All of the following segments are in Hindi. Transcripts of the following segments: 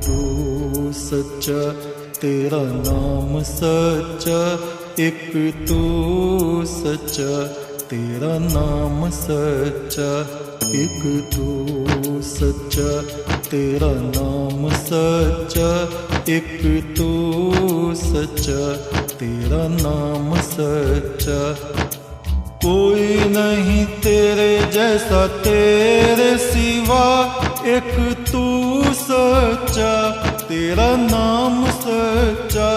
तू सच्चा, तेरा नाम सच्चा, एक तू सच्चा, तेरा नाम सच्चा, एक तू सच्चा, तेरा नाम सच्चा, एक तू सच्चा, तेरा नाम सच्चा। कोई नहीं तेरे जैसा तेरे सिवा, एक तू सच्चा, तेरा नाम सच्चा।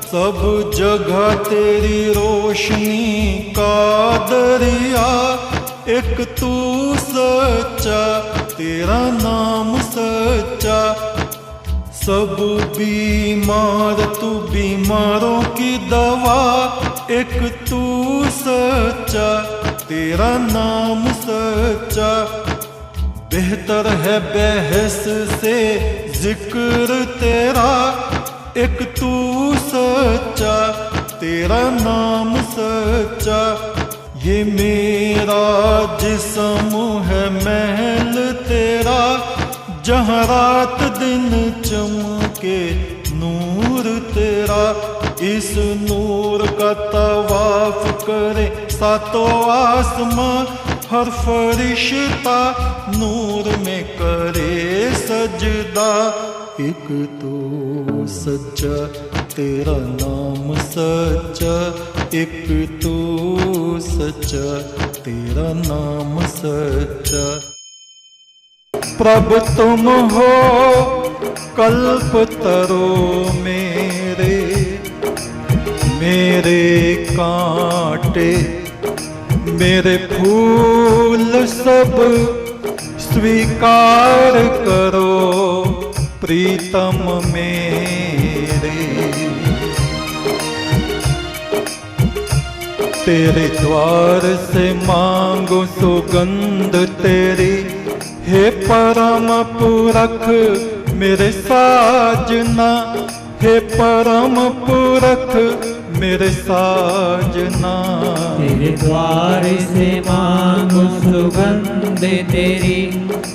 सब जगह तेरी रोशनी का दरिया, एक तू सच्चा, तेरा नाम सच्चा। सब बीमार तू बीमारों की दवा, एक तू सच्चा, तेरा नाम सच्चा। बेहतर है बहस से जिक्र तेरा, एक तू सच्चा, तेरा नाम सच्चा। ये मेरा जिस्म है महल तेरा, जहाँ रात दिन चमके नूर तेरा। इस नूर का तवाफ करे सातों आसमां, हर फरिश्ता नूर में करे सजदा। एक तू सच्चा, तेरा नाम सच्चा, एक तू सच्चा, तेरा नाम सच्चा। प्रभु तुम हो कल्पतरो मेरे, मेरे कांटे मेरे फूल सब स्वीकार करो प्रीतम मेरे। तेरे द्वार से मांगो सुगंध तेरी, हे परम पुरख मेरे साजना, हे परम पुरख मेरे साजना। तेरे द्वार से मांगो सुगंध तेरी,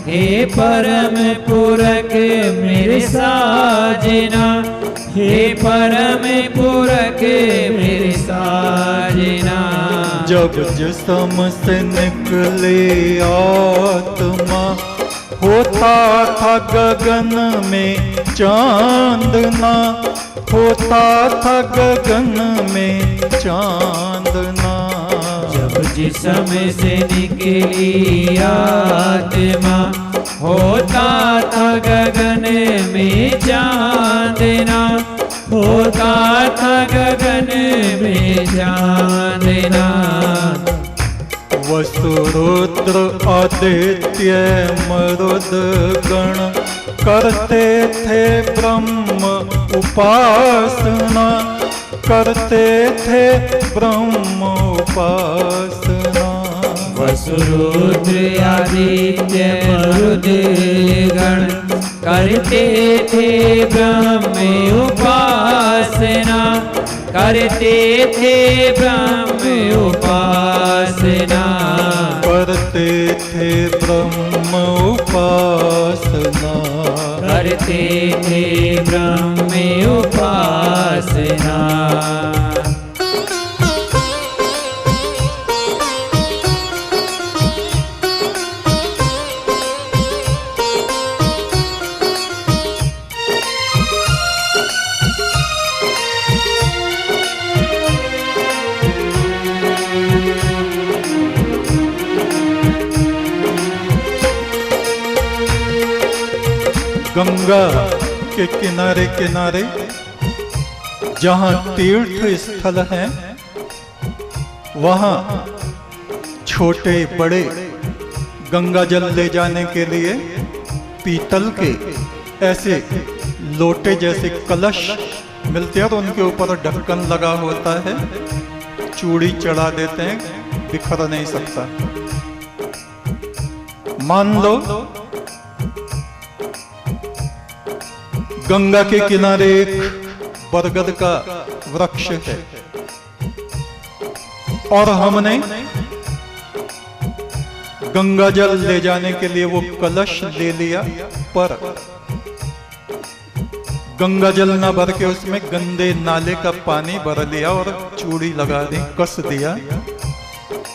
हे परम पुरख मेरे साजना, हे परम पुरख मेरे साजना। जब जिस्म से निकले आत्मा, होता था गगन में चांदना, होता था गगन में चांदना। जब जिस्म से निकली आत्मा, होता था गगन में चांदना, होता था गगन में चांदना। वसु रुद्र आदित्य मरुद गण, करते थे ब्रह्म उपासना, करते थे ब्रह्म उपासना। वसु रुद्र आदित्य मरुद गण, करते थे ब्रह्म उपासना, करते थे ब्रह्म उपासना। करते थे ब्रह्म उपासना, करते थे ब्रह्म उपासना। गंगा के किनारे किनारे जहाँ तीर्थ स्थल हैं, वहाँ छोटे बड़े गंगा जल ले जाने के लिए पीतल के ऐसे लोटे जैसे कलश मिलते हैं, और उनके ऊपर ढक्कन लगा होता है, चूड़ी चढ़ा देते हैं, बिखर नहीं सकता। मान लो गंगा के किनारे एक बरगद का वृक्ष है और हमने गंगा जल ले जाने के लिए वो कलश ले लिया, पर गंगा जल ना भर के उसमें गंदे नाले का पानी भर लिया और चूड़ी लगा दी, कस दिया,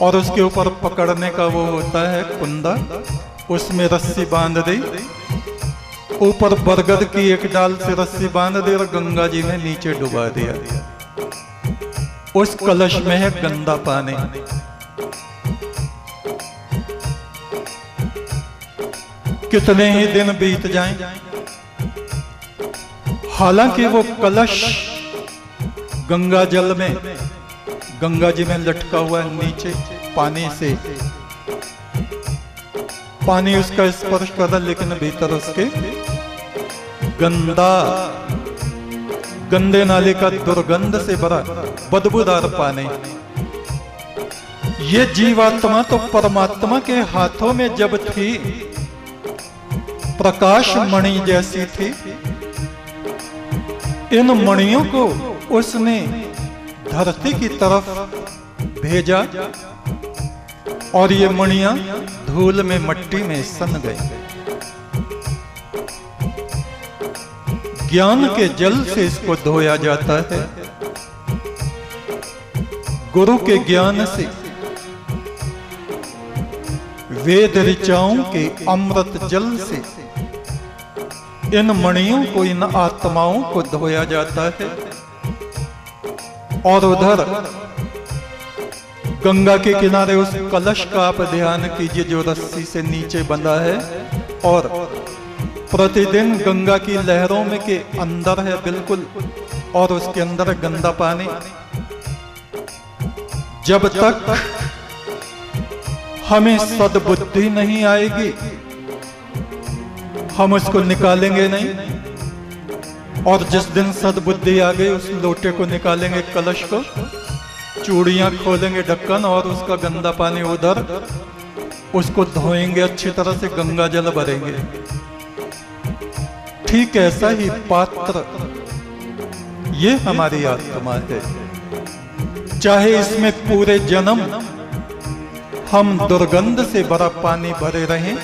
और उसके ऊपर पकड़ने का वो होता है कुंदा, उसमें रस्सी बांध दी, ऊपर बरगद की एक डाल से रस्सी बांध दी और गंगा जी में नीचे डुबा दिया। उस कलश में है गंदा पानी। कितने ही दिन बीत जाएं, हालांकि वो कलश गंगा जल में, गंगा जी में लटका हुआ है नीचे पानी से, पानी उसका स्पर्श कर रहा, लेकिन भीतर उसके गंदे नाले का दुर्गंध से भरा बदबूदार पानी। ये जीवात्मा तो परमात्मा के हाथों में जब थी, प्रकाश मणि जैसी थी, इन मणियों को उसने धरती की तरफ भेजा और ये मणियां धूल में, मट्टी में सन गई। ज्ञान के जल से इसको धोया जाता है, गुरु के ज्ञान से, वेद ऋचाओं के अमृत जल से इन मणियों को, इन आत्माओं को धोया जाता है। और उधर गंगा के किनारे उस कलश का आप ध्यान कीजिए जो रस्सी से नीचे बंधा है, और प्रतिदिन गंगा की लहरों में के अंदर है बिल्कुल, और उसके अंदर गंदा पानी। जब तक हमें सद्बुद्धि नहीं आएगी, हम उसको निकालेंगे नहीं। और जिस दिन सद्बुद्धि आ गई, उस लोटे को निकालेंगे, कलश को, चूड़ियां खोलेंगे ढक्कन, और उसका गंदा पानी उधर, उसको धोएंगे अच्छी तरह से, गंगा जल भरेंगे। ठीक ऐसा ही पात्र ये हमारी आत्मा है। चाहे इसमें पूरे जन्म हम दुर्गंध से भरा पानी भरे रहें,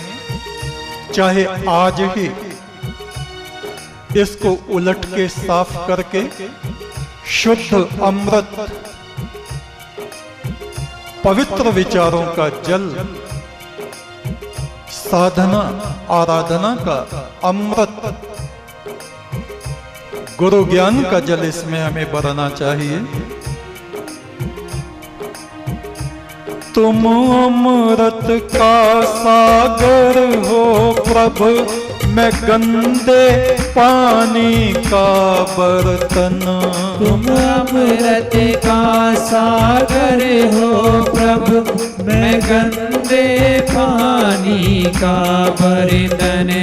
चाहे आज ही इसको उलट के साफ करके शुद्ध अमृत पवित्र विचारों का जल, साधना आराधना का अमृत, गुरु ज्ञान का जल इसमें हमें भरना चाहिए। तुम अमृत का सागर हो प्रभु, मैं गंदे पानी का बर्तन। तुम अमृत का सागर हो प्रभु, मैं गंदे पानी का बर्तन।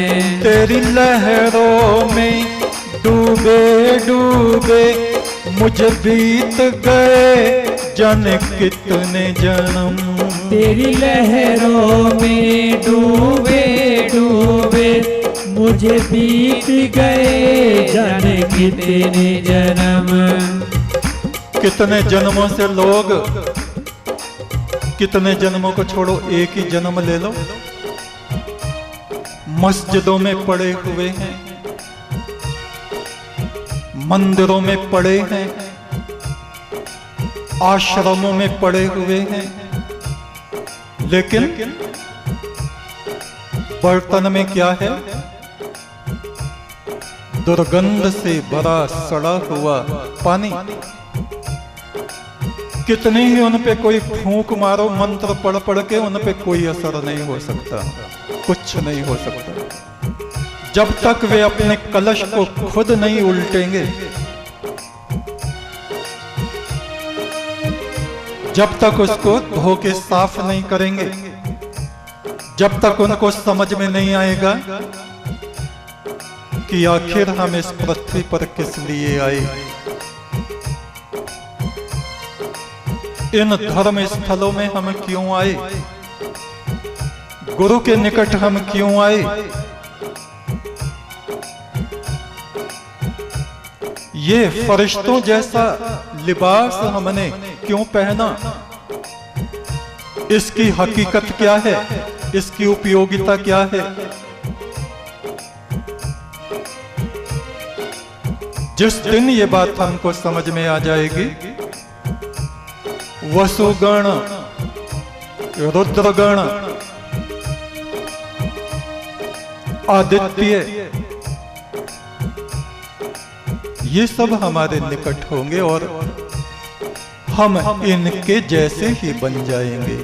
तेरी लहरों में डूबे डूबे मुझे बीत गए जाने कितने जन्म। तेरी लहरों में डूबे डूबे मुझे बीत गए जाने कितने जन्म। कितने जन्मों से लोग, कितने जन्मों को छोड़ो, एक ही जन्म ले लो, मस्जिदों में पड़े हुए हैं, मंदिरों में पड़े हैं, आश्रमों में पड़े हुए हैं, लेकिन बर्तन में क्या है? दुर्गंध से भरा सड़ा हुआ पानी। कितने ही उन पे कोई फूंक मारो, मंत्र पढ़ पढ़ के, उन पे कोई असर नहीं हो सकता, कुछ नहीं हो सकता, जब तक वे अपने कलश को खुद नहीं उल्टेंगे, जब तक उसको धो के साफ नहीं करेंगे, जब तक उनको समझ में नहीं आएगा कि आखिर हम इस पृथ्वी पर किस लिए आए, इन धर्म स्थलों में हम क्यों आए, गुरु के निकट हम क्यों आए, ये फरिश्तों जैसा लिबास हमने क्यों पहना, इसकी हकीकत क्या है, इसकी उपयोगिता क्या है। जिस दिन ये बात हमको समझ में आ जाएगी, वसुगण, रुद्रगण, आदित्य, ये सब हमारे निकट होंगे और हम इनके जैसे ही बन जाएंगे।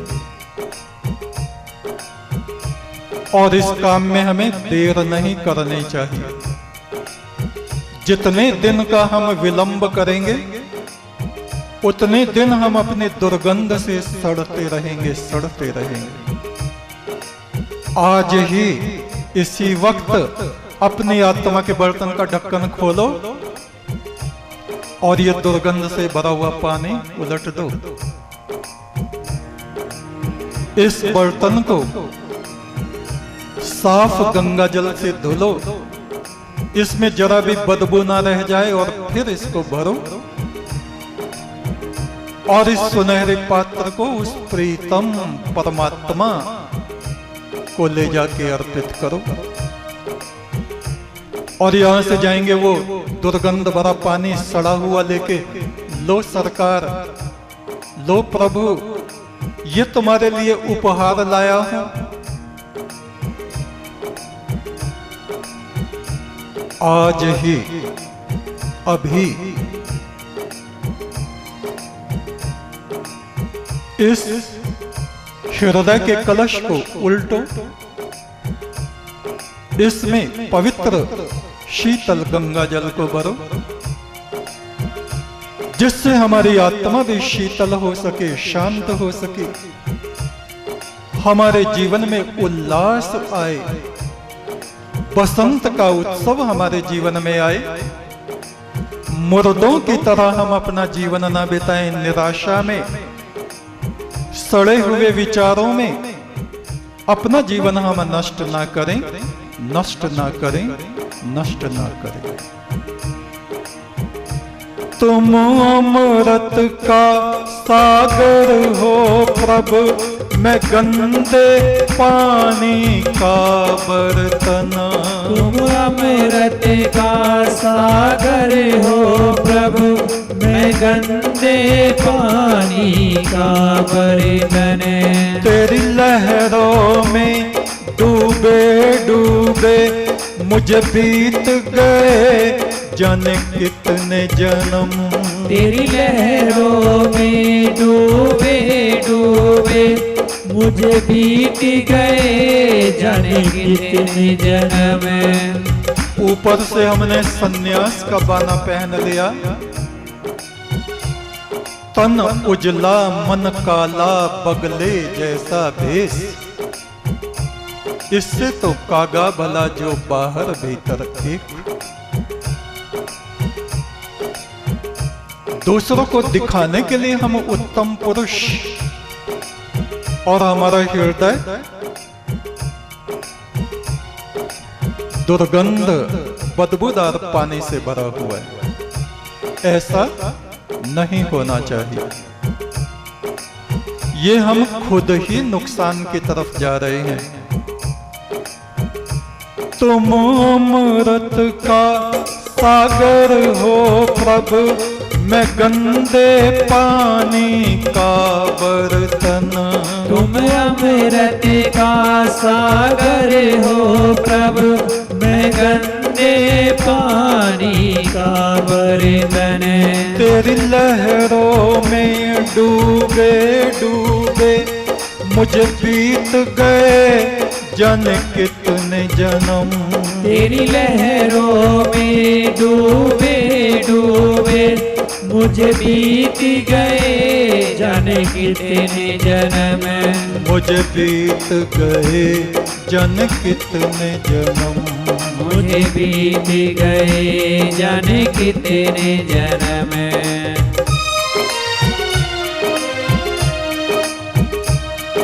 और इस काम में हमें देर नहीं करनी चाहिए। जितने दिन का हम विलंब करेंगे, उतने दिन हम अपने दुर्गंध से सड़ते रहेंगे। आज ही इसी वक्त अपनी आत्मा के बर्तन का ढक्कन खोलो और ये दुर्गंध से भरा हुआ पानी उलट दो। इस बर्तन को साफ गंगा जल से धुलो, इसमें जरा भी बदबू ना रह जाए, और फिर इसको भरो और इस सुनहरे पात्र को उस प्रीतम परमात्मा को ले जाके अर्पित करो। और यहां से जाएंगे वो दुर्गंध भरा पानी सड़ा हुआ लेके, लो सरकार, लो प्रभु, ये तुम्हारे लिए उपहार लाया हूं। आज ही, अभी इस हृदय के कलश को उल्टो, इसमें पवित्र शीतल गंगा जल को भरो, जिससे हमारी आत्मा भी शीतल हो सके, शांत हो सके, हमारे जीवन में उल्लास आए, बसंत का उत्सव हमारे जीवन में आए। मुर्दों की तरह हम अपना जीवन ना बिताएं निराशा में, सड़े हुए विचारों में। अपना जीवन हम नष्ट ना करें, नष्ट ना करें, नष्ट ना करें। तुम अमृत का सागर हो प्रभु, मैं गंदे पानी का बर्तन। तुम अमृत का सागर हो प्रभु, मैं गंदे पानी का बर्तन। तेरी लहरों में डूबे डूबे मुझे बीत गए जाने कितने जन्म। तेरी लहरों में डूबे डूबे मुझे बीत गए जाने कितने जन्म। ऊपर से हमने सन्यास का बाना पहन लिया, तन उजला मन काला बगले जैसा भेष। इससे तो कागा भला जो बाहर भीतर एक। दूसरों को दिखाने के लिए हम उत्तम पुरुष, और हमारा हृदय दुर्गंध बदबूदार पानी से भरा हुआ है। ऐसा नहीं होना चाहिए। ये हम खुद ही नुकसान की तरफ जा रहे हैं। तुम अमृत का सागर हो प्रभु, मैं गंदे पानी का बर्तन। तुम अमृत का सागर हो प्रभु, मैं गंदे पानी का बर्तन। तेरी लहरों में डूबे डूबे मुझे बीत गए जाने कितने जन्म। तेरी लहरों में डूबे डूबे मुझे बीत गए जाने कितने जन्म। मुझे बीत गए जाने कितने जन्म। मुझे बीत गए जाने कितने जन्म।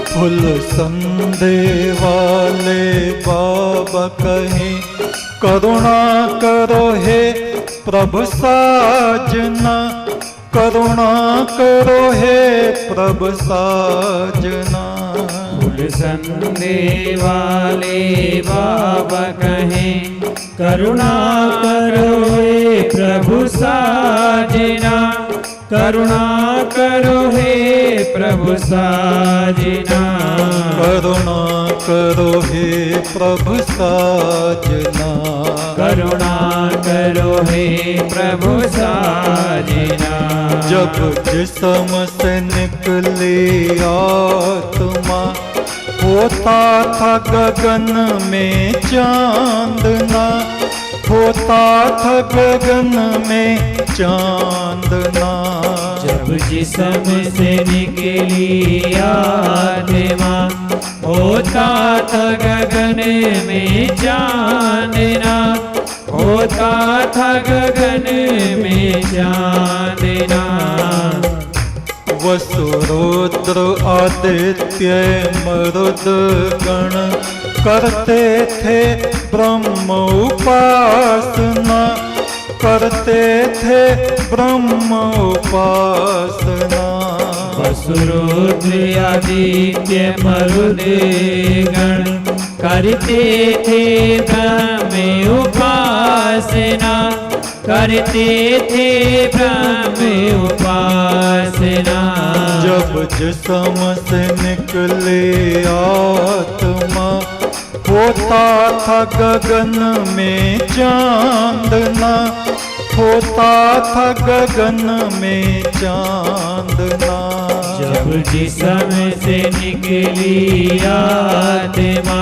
फुल संदे वाले बाबा कहें, करुणा करो हे प्रभु साजना, करुणा करो हे प्रभु साजना। संग संगे वाले बाबा कहें, करुणा करो हे प्रभु साजना, करुणा करो हे प्रभु साजना, करुणा करो हे प्रभु साजना, करुणा करो हे प्रभु साजना। जब जिस्म से निकली आत्मा, होता था गगन में चांदना, होता था गगन में चांदना। जब जिस्म से निकली आत्मा, होता था गगन में चांदना, होता था गगन में चांदना। वसुरुद्र आदित्य मरुद गण करते थे ब्रह्म उपासना, करते थे ब्रह्म उपासना। वसुरुद्र आदित्य मरुद गण करते थे ब्रह्म उपासना, करते थे ब्रह्म उपासना। जब जिस्म से निकले आत्मा, होता था गगन में चांदना, होता था गगन में चांदना। जब जिस्म से निकली आत्मा,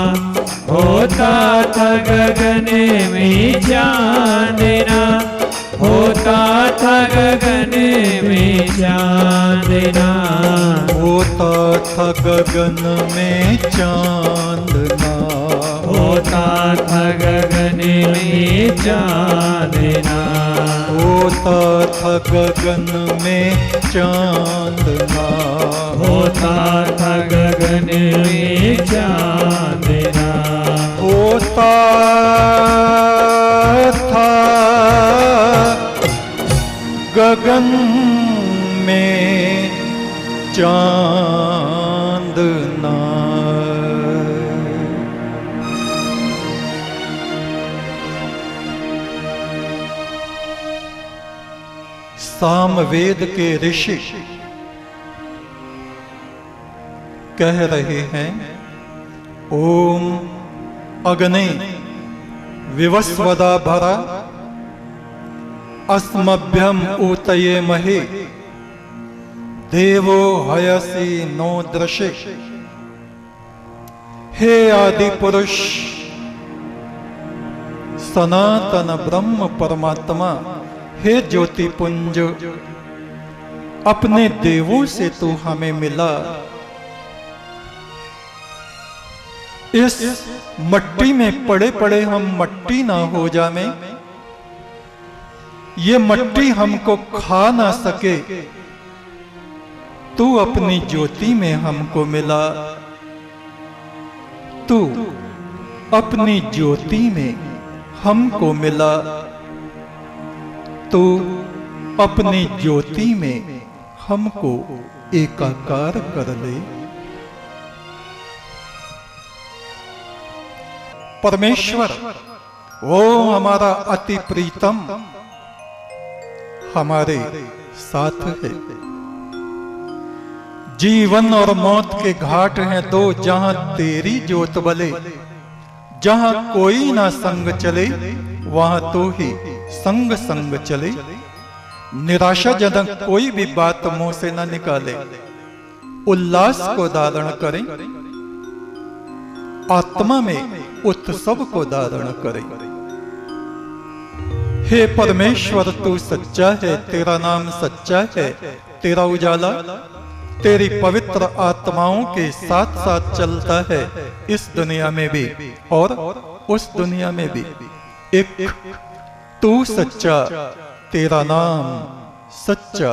होता था गगन में चांदना, होता था गगन में चांदना, होता था गगन में चांदना, होता था गगन में चांदना, होता था गगन में चांदना, होता था गगन में चांदना, होता था गगन में चांदना। सामवेद के ऋषि कह रहे हैं, ओम अग्नि विवस्वदा भरा, अस्मभ्यम ऊतये महे, देवो हयसी नो दृशे। हे आदि पुरुष सनातन ब्रह्म परमात्मा, हे ज्योति पुंज, अपने देवों से तू हमें मिला। इस मट्टी में पड़े पड़े हम मट्टी ना हो जावे, ये मट्टी हमको खा ना सके, तू अपनी ज्योति में हमको मिला। तू अपनी ज्योति में हमको मिला, तू अपनी ज्योति में हमको एकाकार कर ले। परमेश्वर वो हमारा अति प्रीतम हमारे साथ है। जीवन और मौत के घाट हैं दो, जहां तेरी ज्योत बले, जहां कोई ना संग चले, वहां तो ही संग संग चले। निराशाजनक कोई भी बात मुंह से न निकाले, उल्लास को धारण करें, आत्मा में उत्सव को धारण करें। हे परमेश्वर तू सच्चा है, तेरा नाम सच्चा है, तेरा उजाला तेरी पवित्र आत्माओं के साथ साथ चलता है, इस दुनिया में भी और उस दुनिया में भी। एक तू सच्चा, तेरा नाम सच्चा।